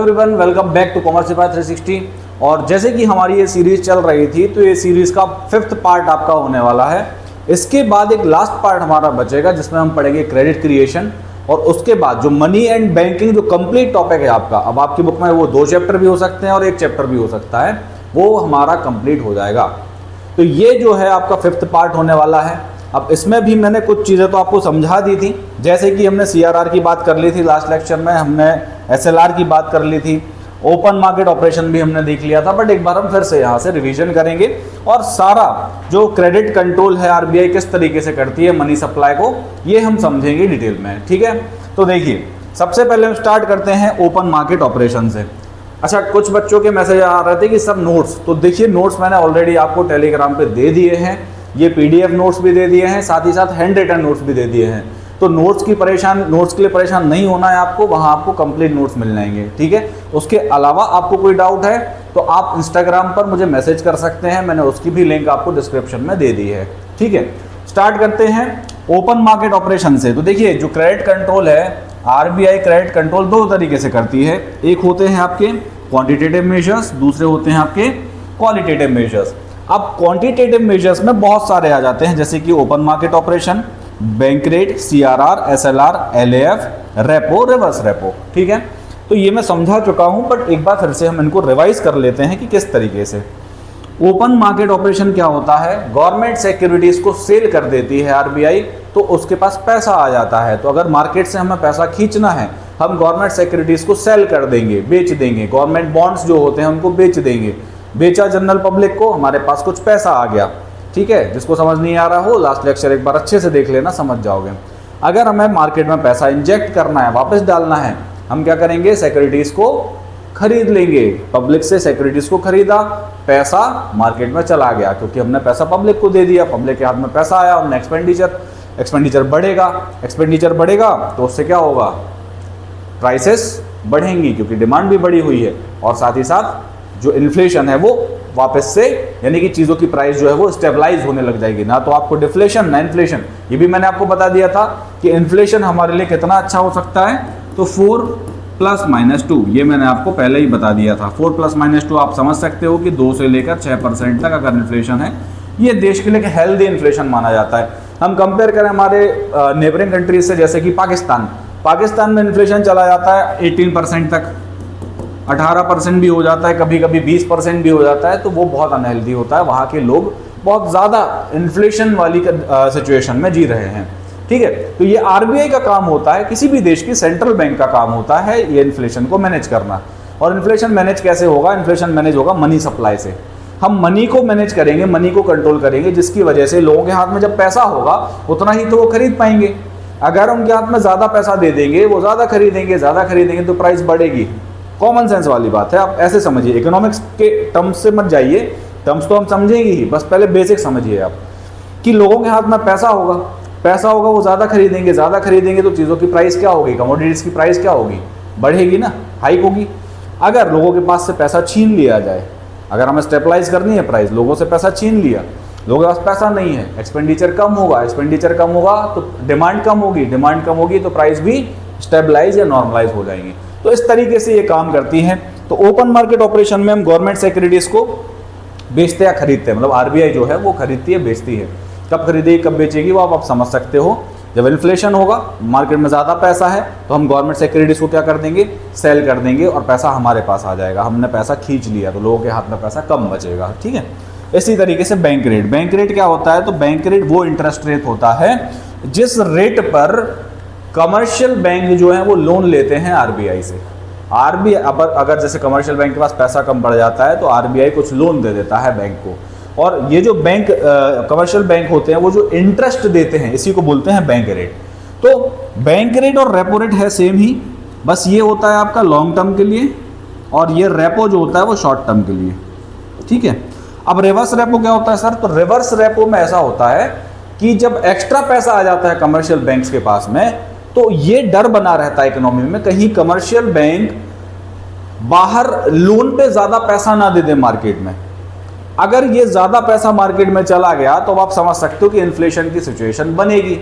Everyone, welcome back to Commercify 360। और जैसे कि हमारी ये सीरीज चल रही थी तो ये सीरीज का 5th पार्ट आपका होने वाला है। इसके बाद एक लास्ट पार्ट हमारा बचेगा जिसमें हम पढ़ेंगे क्रेडिट क्रिएशन, और उसके बाद जो मनी एंड बैंकिंग जो कंप्लीट टॉपिक है आपका, अब आपकी बुक में वो 2 चैप्टर भी हो सकते हैं और 1 चैप्टर भी हो सकता है, वो हमारा कंप्लीट हो जाएगा। तो ये जो है आपका 5th पार्ट होने वाला है। अब इसमें भी मैंने कुछ चीज़ें तो आपको समझा दी थी, जैसे कि हमने CRR की बात कर ली थी लास्ट लेक्चर में, हमने SLR की बात कर ली थी, ओपन मार्केट ऑपरेशन भी हमने देख लिया था। बट एक बार हम फिर से यहाँ से रिवीजन करेंगे और सारा जो क्रेडिट कंट्रोल है RBI किस तरीके से करती है मनी सप्लाई को, ये हम समझेंगे डिटेल में। ठीक है, तो देखिए सबसे पहले हम स्टार्ट करते हैं ओपन मार्केट ऑपरेशन से। अच्छा, कुछ बच्चों के मैसेज आ रहे थे कि सर नोट्स, तो देखिए नोट्स मैंने ऑलरेडी आपको टेलीग्राम पे दे दिए हैं, ये PDF नोट्स भी दे दिए हैं, साथ ही साथ हैंड रिटन नोट्स भी दे दिए हैं। तो नोट्स के लिए परेशान नहीं होना है आपको, वहाँ आपको कंप्लीट नोट्स मिल जाएंगे। ठीक है, उसके अलावा आपको कोई डाउट है तो आप इंस्टाग्राम पर मुझे मैसेज कर सकते हैं, मैंने उसकी भी लिंक आपको डिस्क्रिप्शन में दे दी है। ठीक है, स्टार्ट करते हैं ओपन मार्केट ऑपरेशन से। तो देखिए जो क्रेडिट कंट्रोल है, RBI क्रेडिट कंट्रोल 2 तरीके से करती है। एक होते हैं आपके क्वांटिटेटिव मेजर्स, दूसरे होते हैं आपके क्वालिटेटिव मेजर्स। अब क्वांटिटेटिव मेजर्स में बहुत सारे आ जाते हैं, जैसे कि open market operation, bank rate, CRR, SLR, LAF, repo, reverse repo. ठीक है, तो ये मैं समझा चुका हूं, बट एक बार फिर से हम इनको रिवाइज कर लेते हैं कि किस तरीके से। ओपन मार्केट ऑपरेशन क्या होता है, गवर्नमेंट सिक्योरिटीज को सेल कर देती है RBI, तो उसके पास पैसा आ जाता है। तो अगर मार्केट से हमें पैसा खींचना है, हम गवर्नमेंट सिक्योरिटीज को सेल कर देंगे, बेच देंगे, गवर्नमेंट बॉन्ड्स जो होते हैं उनको बेच देंगे, बेचा जनरल पब्लिक को, हमारे पास कुछ पैसा आ गया। ठीक है, जिसको समझ नहीं आ रहा हो लास्ट लेक्चर एक बार अच्छे से देख लेना, समझ जाओगे। अगर हमें मार्केट में पैसा इंजेक्ट करना है, वापस डालना है, हम क्या करेंगे, सिक्योरिटीज को खरीद लेंगे। पब्लिक से सिक्योरिटीज को खरीदा, पैसा मार्केट में चला गया, क्योंकि हमने पैसा पब्लिक को दे दिया, पब्लिक के हाथ में पैसा आया, हमने एक्सपेंडिचर बढ़ेगा तो उससे क्या होगा, प्राइसेस बढ़ेंगी क्योंकि डिमांड भी बढ़ी हुई है, और साथ ही साथ जो इन्फ्लेशन है वो वापस से, यानी कि चीज़ों की प्राइस जो है वो स्टेबलाइज होने लग जाएगी। ना तो आपको डिफ्लेशन ना इन्फ्लेशन। ये भी मैंने आपको बता दिया था कि इन्फ्लेशन हमारे लिए कितना अच्छा हो सकता है, तो 4 + -2, ये मैंने आपको पहले ही बता दिया था। 4 + -2 आप समझ सकते हो कि 2 से लेकर 6% तक अगर इन्फ्लेशन है, ये देश के लिए हेल्दी इन्फ्लेशन माना जाता है। हम कंपेयर करें हमारे नेबरिंग कंट्रीज से, जैसे कि पाकिस्तान में इन्फ्लेशन चला जाता है 18% तक, 18% भी हो जाता है, कभी कभी 20% भी हो जाता है, तो वो बहुत अनहेल्दी होता है। वहाँ के लोग बहुत ज़्यादा इन्फ्लेशन वाली सिचुएशन में जी रहे हैं। ठीक है, तो ये RBI का काम होता है, किसी भी देश की सेंट्रल बैंक का काम होता है ये इन्फ्लेशन को मैनेज करना। और इन्फ्लेशन मैनेज कैसे होगा, इन्फ्लेशन मैनेज होगा मनी सप्लाई से। हम मनी को मैनेज करेंगे, मनी को कंट्रोल करेंगे, जिसकी वजह से लोगों के हाथ में जब पैसा होगा उतना ही तो वो खरीद पाएंगे। अगर उनके हाथ में ज़्यादा पैसा दे देंगे, वो ज़्यादा खरीदेंगे तो प्राइस बढ़ेगी। कॉमन सेंस वाली बात है, आप ऐसे समझिए, इकोनॉमिक्स के टर्म्स से मत जाइए, टर्म्स तो हम समझेंगे ही, बस पहले बेसिक समझिए आप कि लोगों के हाथ में पैसा होगा वो ज़्यादा खरीदेंगे तो चीज़ों की प्राइस क्या होगी, कमोडिटीज़ की प्राइस क्या होगी, बढ़ेगी ना, हाइक होगी। अगर लोगों के पास से पैसा छीन लिया जाए, अगर हमें स्टेबलाइज करनी है प्राइस, लोगों से पैसा छीन लिया, लोगों के पास पैसा नहीं है, एक्सपेंडिचर कम होगा तो डिमांड कम होगी तो प्राइस भी स्टेबलाइज या नॉर्मलाइज हो जाएंगी। तो इस तरीके से ये काम करती हैं। तो ओपन मार्केट ऑपरेशन में हम गवर्नमेंट सिक्योरिटीज को बेचते या खरीदते हैं, मतलब RBI जो है वो खरीदती है, बेचती है। कब खरीदेगी कब बेचेगी वो आप समझ सकते हो। जब इन्फ्लेशन होगा, मार्केट में ज़्यादा पैसा है, तो हम गवर्नमेंट सिक्योरिटीज को क्या कर देंगे, सेल कर देंगे, और पैसा हमारे पास आ जाएगा। हमने पैसा खींच लिया तो लोगों के हाथ में पैसा कम बचेगा। ठीक है, इसी तरीके से बैंक रेट क्या होता है, तो बैंक रेट वो इंटरेस्ट रेट होता है जिस रेट पर कमर्शियल बैंक जो है वो लोन लेते हैं RBI से। RBI अगर जैसे कमर्शियल बैंक के पास पैसा कम बढ़ जाता है तो RBI कुछ लोन दे देता है बैंक को, और ये जो बैंक कमर्शियल बैंक होते हैं वो जो इंटरेस्ट देते हैं इसी को बोलते हैं बैंक रेट। तो बैंक रेट और रेपो रेट है सेम ही, बस ये होता है आपका लॉन्ग टर्म के लिए, और ये रेपो जो होता है वो शॉर्ट टर्म के लिए। ठीक है, अब रिवर्स रेपो क्या होता है सर, तो रिवर्स रेपो में ऐसा होता है कि जब एक्स्ट्रा पैसा आ जाता है कमर्शियल बैंक्स के पास में, तो ये डर बना रहता है इकोनॉमी में, कहीं कमर्शियल बैंक बाहर लोन पे ज्यादा पैसा ना दे दे मार्केट में। अगर ये ज्यादा पैसा मार्केट में चला गया तो आप समझ सकते हो कि इन्फ्लेशन की सिचुएशन बनेगी।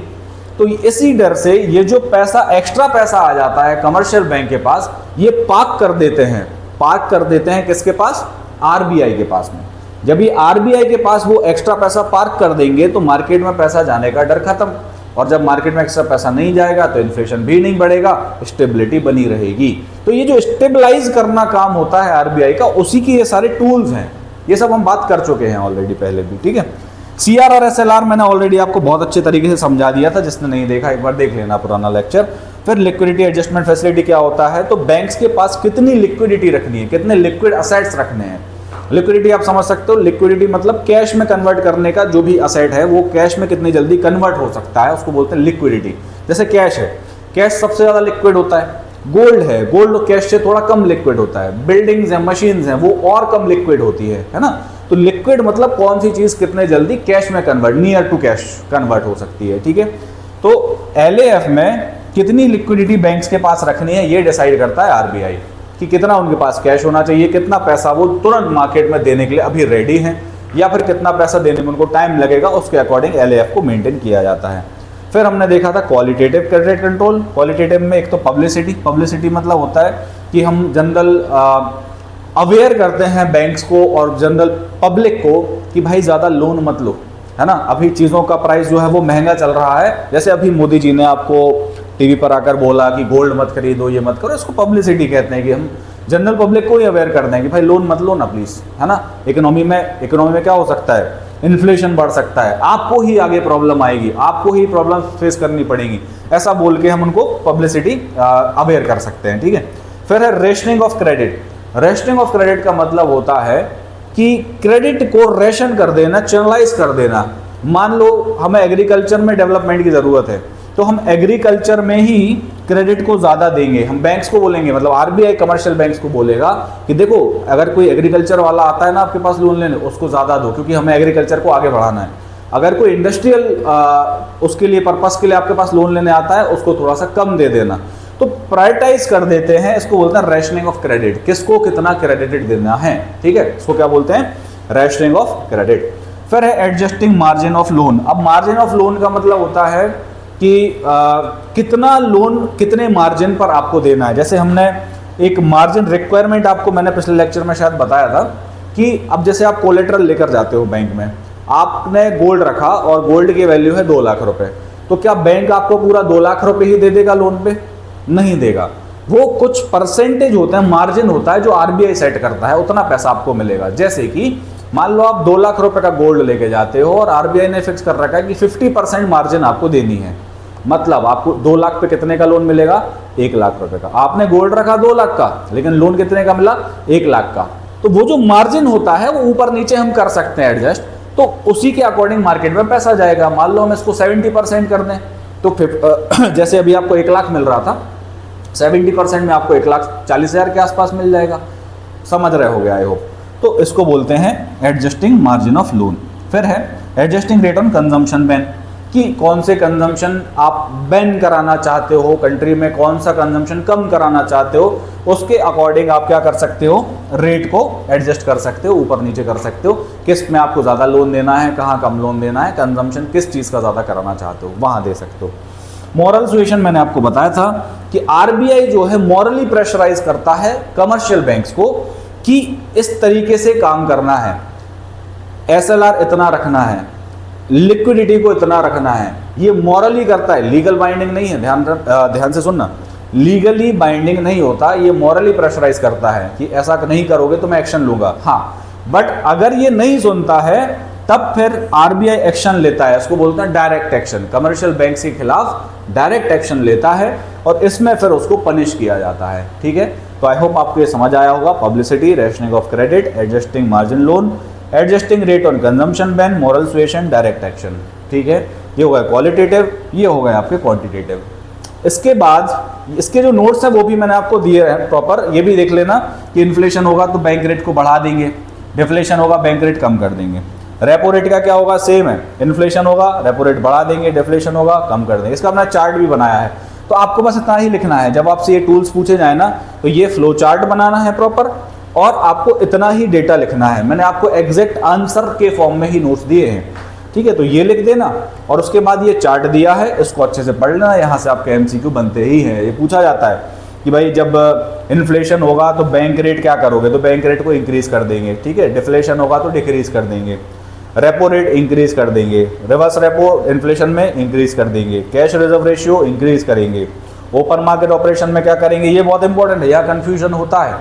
तो इसी डर से ये जो पैसा एक्स्ट्रा पैसा आ जाता है कमर्शियल बैंक के पास, ये पार्क कर देते हैं किसके पास? आरबीआई के पास में। जब ये आरबीआई के पास वो एक्स्ट्रा पैसा पार्क कर देंगे तो मार्केट में पैसा जाने का डर खत्म, और जब मार्केट में एक्स्ट्रा पैसा नहीं जाएगा तो इन्फ्लेशन भी नहीं बढ़ेगा, स्टेबिलिटी बनी रहेगी। तो ये जो स्टेबलाइज करना काम होता है आरबीआई का, उसी की ये सारे टूल्स हैं। ये सब हम बात कर चुके हैं ऑलरेडी पहले भी, ठीक है। सीआरआर एसएलआर मैंने ऑलरेडी आपको बहुत अच्छे तरीके से समझा दिया था, जिसने नहीं देखा एक बार देख लेना पुराना लेक्चर। फिर लिक्विडिटी एडजस्टमेंट फैसिलिटी क्या होता है, तो बैंक्स के पास कितनी लिक्विडिटी रखनी है, कितने लिक्विड असेट्स रखने हैं। लिक्विडिटी आप समझ सकते हो, लिक्विडिटी मतलब कैश में कन्वर्ट करने का जो भी असेट है वो कैश में कितनी जल्दी कन्वर्ट हो सकता है, उसको बोलते हैं लिक्विडिटी। जैसे कैश है, कैश सबसे ज़्यादा लिक्विड होता है। गोल्ड है, गोल्ड कैश से थोड़ा कम लिक्विड होता है। बिल्डिंग्स हैं, मशीन्स हैं, वो और कम लिक्विड होती है ना। तो लिक्विड मतलब कौन सी चीज़ कितने जल्दी कैश में convert, near to cash convert हो सकती है, ठीक है। तो एलएएफ में कितनी लिक्विडिटी बैंक्स के पास रखनी है ये डिसाइड करता है आरबीआई, कि कितना उनके पास कैश होना चाहिए, कितना पैसा वो तुरंत मार्केट में देने के लिए अभी रेडी हैं, या फिर कितना पैसा देने में उनको टाइम लगेगा, उसके अकॉर्डिंग एलएएफ को मेंटेन किया जाता है। फिर हमने देखा था क्वालिटेटिव क्रेडिट कंट्रोल। क्वालिटेटिव में एक तो पब्लिसिटी मतलब होता है कि हम जनरल अवेयर करते हैं बैंक्स को और जनरल पब्लिक को कि भाई ज़्यादा लोन मत लो, है ना। अभी चीज़ों का प्राइस जो है वो महंगा चल रहा है। जैसे अभी मोदी जी ने आपको टीवी पर आकर बोला कि गोल्ड मत खरीदो, ये मत करो, इसको पब्लिसिटी कहते हैं कि हम जनरल पब्लिक को ही अवेयर कर दें कि भाई लोन मत लो ना प्लीज़, है ना। इकोनॉमी में क्या हो सकता है, इन्फ्लेशन बढ़ सकता है, आपको ही आगे प्रॉब्लम आएगी, आपको ही प्रॉब्लम फेस करनी पड़ेगी, ऐसा बोल के हम उनको पब्लिसिटी अवेयर कर सकते हैं, ठीक है। फिर है rationing of credit. Rationing of credit का मतलब होता है कि क्रेडिट को रेशन कर देना, चैनलाइज कर देना। मान लो हमें एग्रीकल्चर में डेवलपमेंट की ज़रूरत है, तो हम एग्रीकल्चर में ही क्रेडिट को ज़्यादा देंगे। हम बैंक्स को बोलेंगे, मतलब आरबीआई कमर्शियल बैंक्स को बोलेगा कि देखो अगर कोई एग्रीकल्चर वाला आता है ना आपके पास लोन लेने, उसको ज़्यादा दो, क्योंकि हमें एग्रीकल्चर को आगे बढ़ाना है। अगर कोई इंडस्ट्रियल उसके लिए पर्पस के लिए आपके पास लोन लेने आता है, उसको थोड़ा सा कम दे देना। तो प्रायोरिटाइज कर देते हैं, इसको बोलते हैं रेशनिंग ऑफ क्रेडिट। किसको कितना क्रेडिट देना है, ठीक है, इसको क्या बोलते हैं, रेशनिंग ऑफ क्रेडिट। फिर है एडजस्टिंग मार्जिन ऑफ लोन। अब मार्जिन ऑफ लोन का मतलब होता है कि कितना लोन कितने मार्जिन पर आपको देना है। जैसे हमने एक मार्जिन रिक्वायरमेंट आपको मैंने पिछले लेक्चर में शायद बताया था कि अब जैसे आप कोलेटरल लेकर जाते हो बैंक में, आपने गोल्ड रखा और गोल्ड की वैल्यू है 2 लाख रुपए, तो क्या बैंक आपको पूरा 2 लाख रुपए ही दे देगा लोन पे? नहीं देगा। वो कुछ परसेंटेज होता है, मार्जिन होता है जो आरबीआई सेट करता है, उतना पैसा आपको मिलेगा। जैसे कि मान लो आप 2 लाख रुपए का गोल्ड लेके जाते हो और आरबीआई ने फिक्स कर रखा है कि 50% मार्जिन आपको देनी है। मतलब आपको 2 लाख पे कितने का लोन मिलेगा? 1 लाख रुपए का। आपने गोल्ड रखा 2 लाख का, लेकिन लोन कितने का मिला? 1 लाख का। तो वो जो मार्जिन होता है वो ऊपर नीचे हम कर सकते हैं एडजस्ट, तो उसी के अकॉर्डिंग मार्केट में पैसा जाएगा। मान लो हम इसको 70% कर दें, तो जैसे अभी आपको 1 लाख मिल रहा था, 70% में आपको 1,40,000 के आसपास मिल जाएगा। समझ रहे हो गया आई होप। तो इसको बोलते हैं एडजस्टिंग मार्जिन ऑफ लोन। फिर है adjusting rate on consumption ban, कि कौन से कंजम्पशन आप बैन कराना चाहते हो, कंट्री में कौन सा कंजम्पशन कम कराना चाहते हो, उसके अकॉर्डिंग आप क्या कर सकते हो, रेट को एडजस्ट कर सकते हो, ऊपर नीचे कर सकते हो। किस में आपको ज़्यादा लोन देना है, कहाँ कम लोन देना है, कंजम्पशन किस चीज़ का ज़्यादा कराना चाहते हो, वहाँ दे सकते हो। मॉरल सुएशन मैंने आपको बताया था कि आरबीआई जो है मॉरली प्रेशराइज करता है कमर्शियल बैंक्स को कि इस तरीके से काम करना है, एसएलआर इतना रखना है, लिक्विडिटी को इतना रखना है। ये मॉरली करता है, लीगल बाइंडिंग नहीं है। ध्यान से सुनना, लीगली बाइंडिंग नहीं होता, ये मॉरली प्रेशराइज करता है कि ऐसा नहीं करोगे तो मैं एक्शन लूंगा। हाँ, बट अगर ये नहीं सुनता है तब फिर आरबीआई एक्शन लेता है, इसको बोलते हैं डायरेक्ट एक्शन। कमर्शियल बैंक के खिलाफ डायरेक्ट एक्शन लेता है और इसमें फिर उसको पनिश किया जाता है, ठीक है। तो आई होप आपको ये समझ आया होगा। Publicity, rationing of credit, adjusting margin loan, adjusting rate on consumption ban, moral suasion, direct action, ठीक है। ये हो गया क्वालिटेटिव, ये हो गया आपके क्वांटिटेटिव। इसके बाद इसके जो नोट्स है वो भी मैंने आपको दिए हैं प्रॉपर, ये भी देख लेना कि इन्फ्लेशन होगा तो बैंक रेट को बढ़ा देंगे, डिफ्लेशन होगा बैंक रेट कम कर देंगे। रेपो रेट का क्या होगा, सेम है, इन्फ्लेशन होगा रेपो रेट बढ़ा देंगे, डिफ्लेशन होगा कम कर देंगे। इसका अपना चार्ट भी बनाया है, तो आपको बस इतना ही लिखना है। जब आपसे ये टूल्स पूछे जाए ना, तो ये फ्लो चार्ट बनाना है प्रॉपर और आपको इतना ही डेटा लिखना है। मैंने आपको एग्जैक्ट आंसर के फॉर्म में ही नोट्स दिए हैं, ठीक है। तो ये लिख देना और उसके बाद ये चार्ट दिया है, इसको अच्छे से पढ़ लेना। यहाँ से आपके एमसीक्यू बनते ही हैं, ये पूछा जाता है कि भाई जब इन्फ्लेशन होगा तो बैंक रेट क्या करोगे, तो बैंक रेट को इंक्रीज कर देंगे, ठीक है। डिफ्लेशन होगा तो डिक्रीज कर देंगे, रेपो रेट इंक्रीज कर देंगे, रिवर्स रेपो इन्फ्लेशन में इंक्रीज कर देंगे, कैश रिजर्व रेशियो इंक्रीज करेंगे, ओपन मार्केट ऑपरेशन में क्या करेंगे, ये बहुत इंपॉर्टेंट है, यहाँ कंफ्यूजन होता है।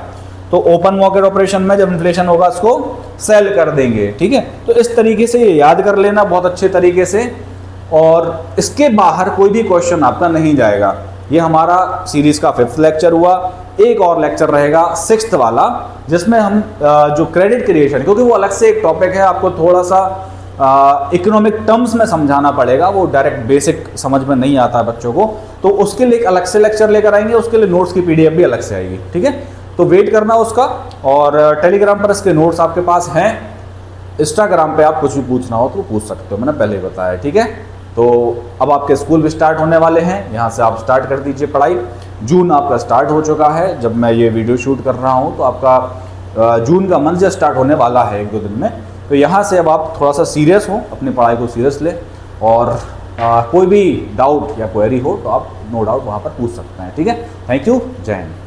तो ओपन मार्केट ऑपरेशन में जब इन्फ्लेशन होगा उसको सेल कर देंगे, ठीक है। तो इस तरीके से ये याद कर लेना बहुत अच्छे तरीके से, और इसके बाहर कोई भी क्वेश्चन आपका नहीं जाएगा। ये हमारा सीरीज का 5th लेक्चर हुआ। एक और लेक्चर रहेगा 6th वाला, जिसमें हम जो क्रेडिट क्रिएशन, क्योंकि वो अलग से एक टॉपिक है, आपको थोड़ा सा इकोनॉमिक टर्म्स में समझाना पड़ेगा, वो डायरेक्ट बेसिक समझ में नहीं आता बच्चों को, तो उसके लिए एक अलग से लेक्चर लेकर आएंगे, उसके लिए नोट्स की पीडीएफ भी अलग से आएगी, ठीक है। तो वेट करना उसका, और टेलीग्राम पर इसके नोट्स आपके पास हैं। इंस्टाग्राम पे आप कुछ भी पूछना हो तो पूछ सकते हो, मैंने पहले ही बताया, ठीक है। तो अब आपके स्कूल भी स्टार्ट होने वाले हैं, यहाँ से आप स्टार्ट कर दीजिए पढ़ाई। जून आपका स्टार्ट हो चुका है, जब मैं ये वीडियो शूट कर रहा हूँ तो आपका जून का मंथ स्टार्ट होने वाला है 1-2 दिन में। तो यहाँ से अब आप थोड़ा सा सीरियस हो, अपनी पढ़ाई को सीरियस लें, और कोई भी डाउट या क्वेरी हो तो आप नो डाउट वहाँ पर पूछ सकते हैं, ठीक है। थैंक यू, जय हिंद।